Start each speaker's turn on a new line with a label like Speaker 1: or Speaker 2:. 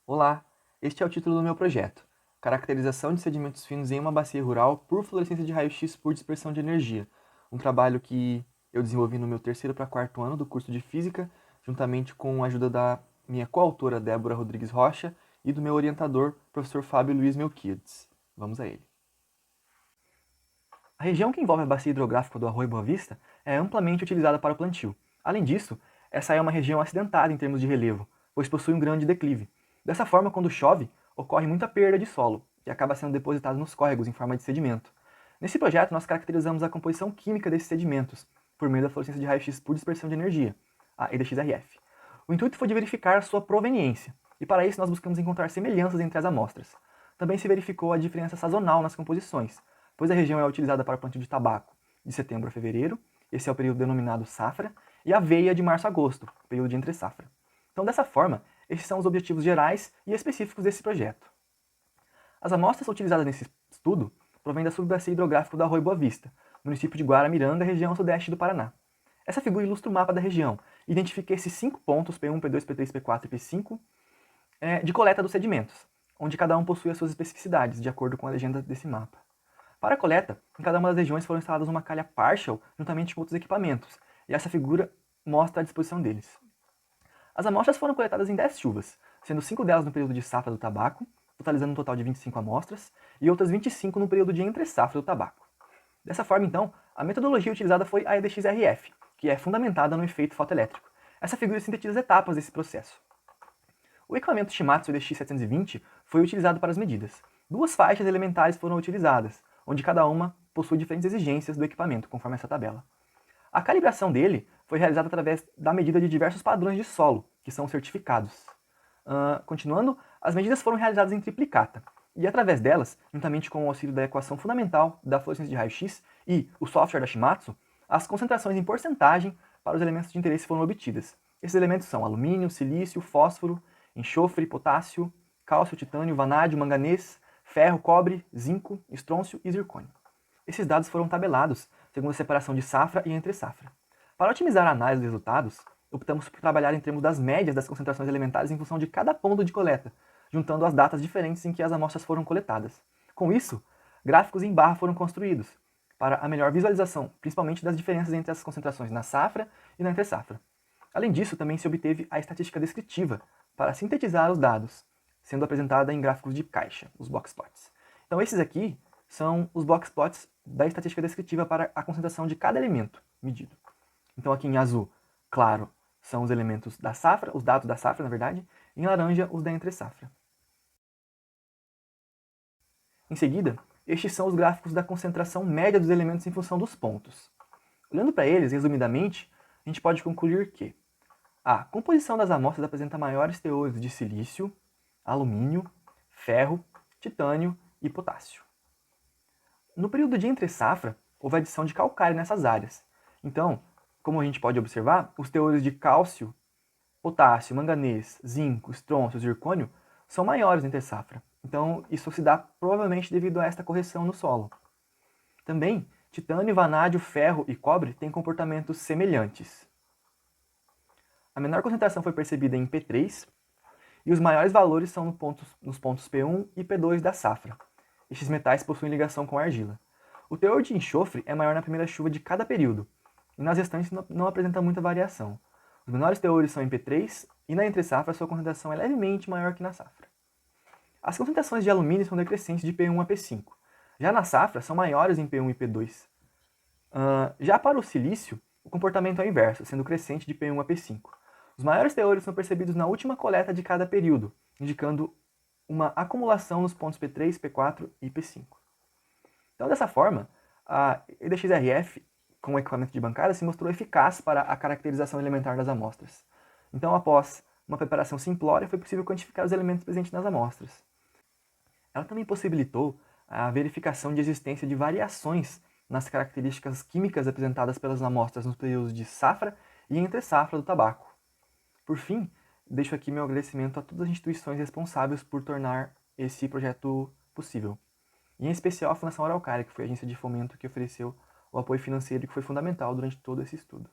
Speaker 1: Olá, este é o título do meu projeto: Caracterização de sedimentos finos em uma bacia rural por fluorescência de raio-x por dispersão de energia. Um trabalho que eu desenvolvi no meu terceiro para quarto ano do curso de Física, juntamente com a ajuda da minha coautora Débora Rodrigues Rocha e do meu orientador, professor Fábio Luiz Melquiades. Vamos a ele. A região que envolve a bacia hidrográfica do Arroio Boa Vista é amplamente utilizada para o plantio. Além disso, essa é uma região acidentada em termos de relevo, pois possui um grande declive. Dessa forma, quando chove, ocorre muita perda de solo, que acaba sendo depositado nos córregos em forma de sedimento. Nesse projeto, nós caracterizamos a composição química desses sedimentos por meio da fluorescência de raio-x por dispersão de energia, a EDXRF. O intuito foi de verificar a sua proveniência, e para isso nós buscamos encontrar semelhanças entre as amostras. Também se verificou a diferença sazonal nas composições, pois a região é utilizada para o plantio de tabaco de setembro a fevereiro, esse é o período denominado safra, e aveia de março a agosto, período de entre-safra. Então, dessa forma, esses são os objetivos gerais e específicos desse projeto. As amostras utilizadas nesse estudo provêm da subbacia hidrográfica do Arroio Boa Vista, município de Guaramiranga, região sudeste do Paraná. Essa figura ilustra o mapa da região e identifica esses 5 pontos, P1, P2, P3, P4 e P5, de coleta dos sedimentos, onde cada um possui as suas especificidades, de acordo com a legenda desse mapa. Para a coleta, em cada uma das regiões foram instaladas uma calha partial juntamente com outros equipamentos, e essa figura mostra a disposição deles. As amostras foram coletadas em 10 chuvas, sendo 5 delas no período de safra do tabaco, totalizando um total de 25 amostras, e outras 25 no período de entre-safra do tabaco. Dessa forma, então, a metodologia utilizada foi a EDXRF, que é fundamentada no efeito fotoelétrico. Essa figura sintetiza as etapas desse processo. O equipamento Shimatsu EDX720 foi utilizado para as medidas. 2 faixas elementares foram utilizadas, onde cada uma possui diferentes exigências do equipamento, conforme essa tabela. A calibração dele foi realizada através da medida de diversos padrões de solo, que são certificados. Continuando, as medidas foram realizadas em triplicata, e através delas, juntamente com o auxílio da equação fundamental da fluorescência de raio-x e o software da Shimatsu, as concentrações em porcentagem para os elementos de interesse foram obtidas. Esses elementos são alumínio, silício, fósforo, enxofre, potássio, cálcio, titânio, vanádio, manganês, ferro, cobre, zinco, estrôncio e zircônio. Esses dados foram tabelados segundo a separação de safra e entre-safra. Para otimizar a análise dos resultados, optamos por trabalhar em termos das médias das concentrações elementares em função de cada ponto de coleta, juntando as datas diferentes em que as amostras foram coletadas. Com isso, gráficos em barra foram construídos, para a melhor visualização, principalmente das diferenças entre as concentrações na safra e na entre-safra. Além disso, também se obteve a estatística descritiva, para sintetizar os dados, sendo apresentada em gráficos de caixa, os box plots. Então esses aqui são os box plots da estatística descritiva para a concentração de cada elemento medido. Então aqui em azul, claro, são os elementos da safra, os dados da safra, na verdade, e em laranja, os da entre-safra. Em seguida, estes são os gráficos da concentração média dos elementos em função dos pontos. Olhando para eles, resumidamente, a gente pode concluir que a composição das amostras apresenta maiores teores de silício, alumínio, ferro, titânio e potássio. No período de entre-safra, houve adição de calcário nessas áreas. Então, como a gente pode observar, os teores de cálcio, potássio, manganês, zinco, estrôncio e zircônio são maiores entre safra. Então, isso se dá provavelmente devido a esta correção no solo. Também, titânio, vanádio, ferro e cobre têm comportamentos semelhantes. A menor concentração foi percebida em P3 e os maiores valores são nos pontos P1 e P2 da safra. Estes metais possuem ligação com a argila. O teor de enxofre é maior na primeira chuva de cada período, e nas restantes não apresenta muita variação. Os menores teores são em P3 e na entre-safra sua concentração é levemente maior que na safra. As concentrações de alumínio são decrescentes de P1 a P5. Já na safra, são maiores em P1 e P2. Já para o silício, o comportamento é o inverso, sendo crescente de P1 a P5. Os maiores teores são percebidos na última coleta de cada período, indicando uma acumulação nos pontos P3, P4 e P5. Então, dessa forma, a EDXRF, com o equipamento de bancada, se mostrou eficaz para a caracterização elementar das amostras. Então, após uma preparação simplória, foi possível quantificar os elementos presentes nas amostras. Ela também possibilitou a verificação de existência de variações nas características químicas apresentadas pelas amostras nos períodos de safra e entre-safra do tabaco. Por fim, deixo aqui meu agradecimento a todas as instituições responsáveis por tornar esse projeto possível. E em especial a Fundação Araucária, que foi a agência de fomento que ofereceu o apoio financeiro e que foi fundamental durante todo esse estudo.